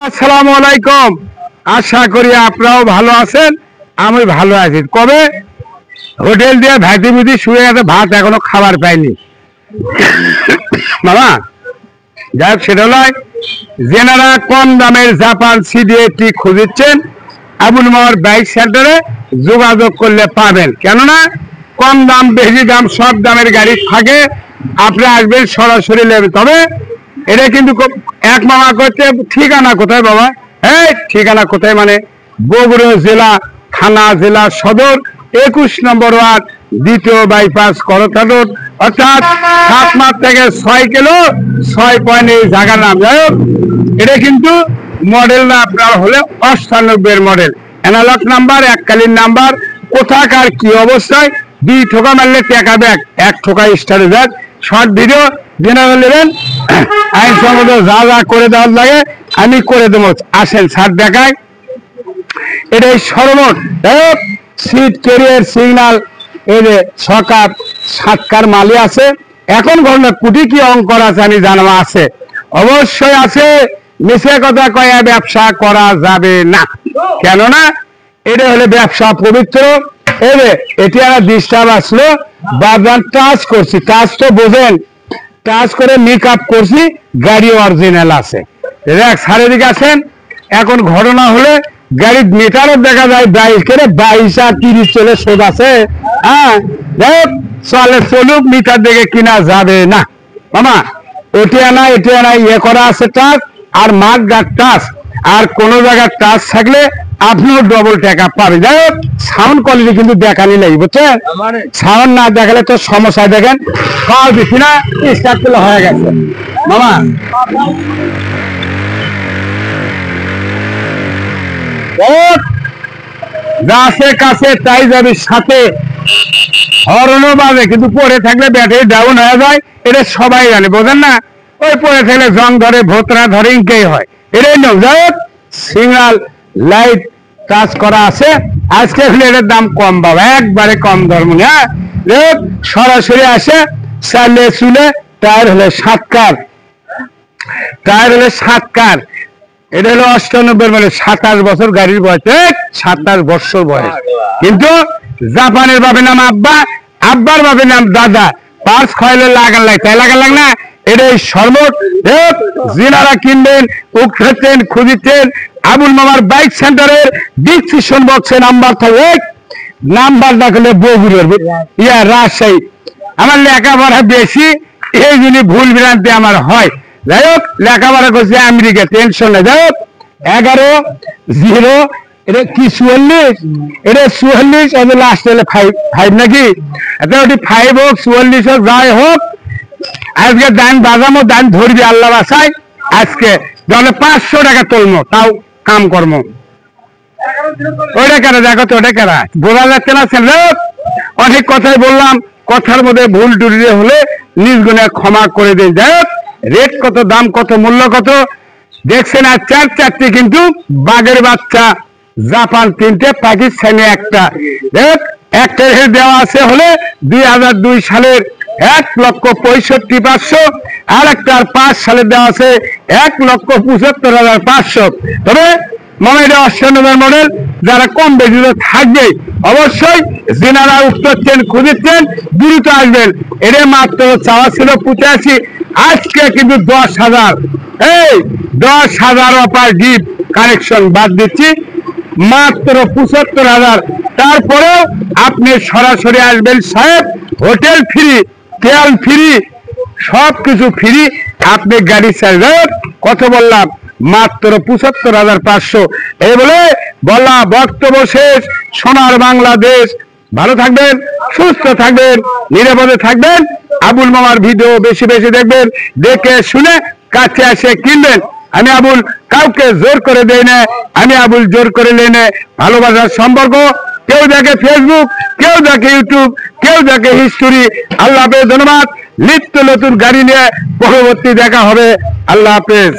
আসসালামু আলাইকুম। আশা করি আপনারাও ভালো আছেন, আমি ভালো আছি। কবে হোটেল দিয়ে ভাইটি বুঝি শুয়ে গেছে, ভাত এখনো খাবার পাইনি বাবা। যাই হোক, সেটা নয়, যেনারা কম দামের জাপান সিডিএটি খুঁজছেন আবুল মামার বাইক সেন্টারে যোগাযোগ করলে পাবেন। কেননা কম দাম বেশি দাম সব দামের গাড়ি থাকে, আপনি আসবেন সরাসরি নেবেন। তবে এটা কিন্তু এক মামা করতে ঠিকানা কোথায় বাবা? এই ঠিকানা কোথায় মানে বগুড়া জেলা, থানা জেলা সদর, 21 নম্বর ওয়ার্ড, দ্বিতীয় বাইপাস, করতা রোড, অর্থাৎ 7 মাস থেকে 6 কিলো 6 পয়েন্ট এই জায়গার নাম। যাই হোক, এটা কিন্তু মডেল না আপনার হলে 98 মডেল, অ্যানালগ নাম্বার, এককালীন নাম্বার, কোথাকার কি অবস্থায়, 2 ঠোকা মারলে টাকা ব্যাগ, 1 ঠোকা স্টারে ব্যাগ। শর্ট ভিডিও জেনারেল নেবেন, আইনসম্মত যা যা করে দেওয়ার লাগে আমি করে দেবো। আসেন স্যার দেখায়। এটা সর্বমোট সিট ক্যারিয়ার সিগন্যাল, এই যে সকাপ 7কার মালি আছে। এখন ঘটনা কোটি কি অঙ্ক আছে আমি জানা আছে, অবশ্যই আছে। মিছে কথা কয়ে ব্যবসা করা যাবে না, কেননা এটা হলে ব্যবসা পবিত্র। এটি একটা ডিস্টার্ব আসলো, বাজার টাচ করছি, টাচ তো বোঝেন, টাচ করে মেকআপ করছি, গাড়ি অরিজিনাল আছে। শারীরিক আছেন। এখন ঘটনা হলে গাড়ির মিটারও দেখা যায় 22 আর 30 চলে শোধ আছে। হ্যাঁ, চলে চলুক, মিটার দেখে কিনা যাবে না মামা। এটি আনা ইয়ে করা আছে টাচ, আর মাঠ গাছ টাচ, আর কোন জায়গায় টাচ থাকলে আপনিও ডবল টাকা পাবে। যাই হোক, সাউন্ড কোয়ালিটি কিন্তু দেখানি নেই, বুঝছেন? সাউন্ড না দেখালে তো সমস্যা। দেখেন খাওয়া দিচ্ছি না, স্টার্ট করলে হয়ে গেছে মামা। গাছে কাছে তাই যাবে সাথে, হরনও বাজে, কিন্তু পরে থাকলে ব্যাটারি ডাউন হয়ে যায়। এটা সবাই জানে, বোঝেন না? ওই পরে থাকলে জং ধরে, ভোতরা ধরে, ইনকেই হয়। এটাই নয়। যাই হোক, সিগন্যাল লাইট কাজ করা আছে। আজকে এটার দাম কম বাবা, একবারে কম ধর্ম। হ্যাঁ, সরাসরি আসে, চালে চুলে। টায়ার হলে 7কার, টায়ার হলে 7কার। এটা হলো 98 মানে 27 বছর গাড়ির বয়স, 27 বছর বয়স। কিন্তু জাপানের বাপের নাম আব্বা, আব্বার বাপের নাম দাদা। পাঁচ খয়লে লাগান লাগে, তাই লাগান লাগ না। এটাই সর্বত। যিনারা কিনবেন, উঠছেন, খুঁজছেন আবুল মামার বাইক সেন্টারের ডিসক্রিপশন বক্সে নাম্বার থাকবে। নাম্বার না করলে বগুড়ার রাজশাহী। আমার লেখাপড়া বেশি, এই জন্য ভুল ভ্রান্তি আমার হয়। যাই হোক, লেখাপড়া করছে আমেরিকা, টেনশন নেই। যাই হোক, 11-0, এটা কি 44, এটা 44, ওদের লাস্ট হলে 5 নাকি? ওটি 5 হোক 44 হোক, যাই হোক, আজকে দান বাজামো, দান ধরবি আল্লাহ বাসায়। আজকে তাহলে 500 টাকা তুলমো, তাও কাম কর্ম। ওইটা কেন দেখো তো, ওটা কেন বোঝা যাচ্ছে না? অনেক কথাই বললাম, কথার মধ্যে ভুল টুটি হলে নিজ গুণে ক্ষমা করে দিন। যাই হোক, রেট কত, দাম কত, মূল্য কত দেখছেন। আর 4 কিন্তু বাঘের বাচ্চা, জাপান 3টে, পাকিস্তানি 1টা। একটা দেওয়া আছে হলে 2002 সালের 1,65,500, আর একটা 5 সালে দেওয়া আছে 1,75,500। তবে মনে হয় 98 মডেল। যারা কম বেশি থাকবে, অবশ্যই যেনারা উঠতেছেন, খুঁজছেন, দ্রুত আসবেন। এর মাত্র চাওয়া ছিল 85, আজকে কিন্তু 10,000, এই 10,000 অফার গিফট কানেকশন বাদ দিচ্ছি, মাত্র 75,000। তারপরেও আপনি সরাসরি আসবেন সাহেব, হোটেল ফ্রি, তেল ফ্রি, সবকিছু ফ্রি, আপনি গাড়ি চাইবেন। কত বললাম? মাত্র 75,500। এই বলে বলা বক্তব্য শেষ। সোনার বাংলাদেশ। ভালো থাকবেন, সুস্থ থাকবেন, নিরাপদে থাকবেন। আবুল মামার ভিডিও বেশি বেশি দেখবেন, দেখে শুনে কাছে আসে কিনবেন। আমি আবুল কাউকে জোর করে দেই না, আমি আবুল জোর করে নেই না। ভালোবাসার সম্পর্ক। কেউ দেখে ফেসবুক, কেউ দেখে ইউটিউব, কেউ দেখে হিস্টোরি। আল্লাহ হাফেজ, ধন্যবাদ। নিত্য নতুন গাড়ি নিয়ে পরবর্তী দেখা হবে। আল্লাহ হাফেজ।